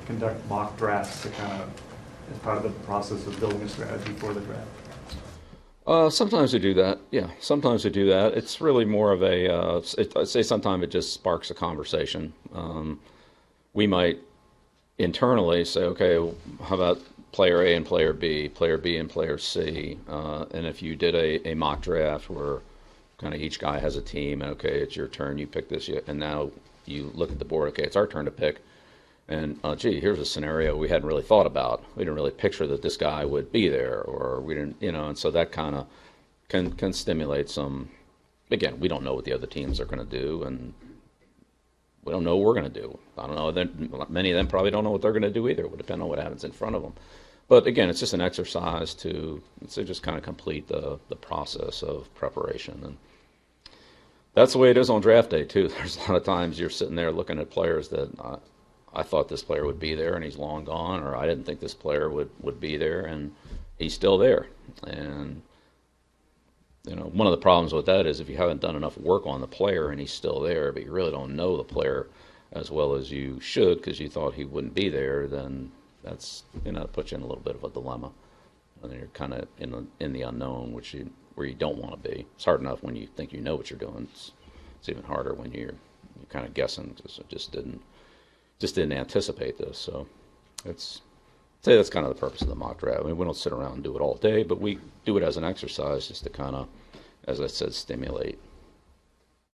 conduct mock drafts to kind of, as part of the process of building a strategy for the draft? Sometimes we do that. Yeah, sometimes we do that. It's really more of I'd say sometimes it just sparks a conversation. We might internally say, okay, how about player A and player B and player C? And if you did a mock draft where kind of each guy has a team, and okay, it's your turn, you pick this, and now you look at the board, okay, it's our turn to pick. And gee, here's a scenario we hadn't really thought about. We didn't really picture that this guy would be there, or we didn't, and so that kind of can stimulate some. Again, we don't know what the other teams are going to do, and we don't know what we're going to do. I don't know. Then many of them probably don't know what they're going to do either. It would depend on what happens in front of them. But again, it's just an exercise to just kind of complete the process of preparation, and that's the way it is on draft day too. There's a lot of times you're sitting there looking at players that I thought this player would be there and he's long gone, or I didn't think this player would be there and he's still there. And one of the problems with that is if you haven't done enough work on the player and he's still there, but you really don't know the player as well as you should because you thought he wouldn't be there, then that's it puts you in a little bit of a dilemma. And then you're kind of in the unknown, where you don't want to be. It's hard enough when you think you know what you're doing. It's even harder when you're kind of guessing because it just didn't anticipate this. So I'd say that's kind of the purpose of the mock draft. I mean, we don't sit around and do it all day, but we do it as an exercise just to kind of, as I said, stimulate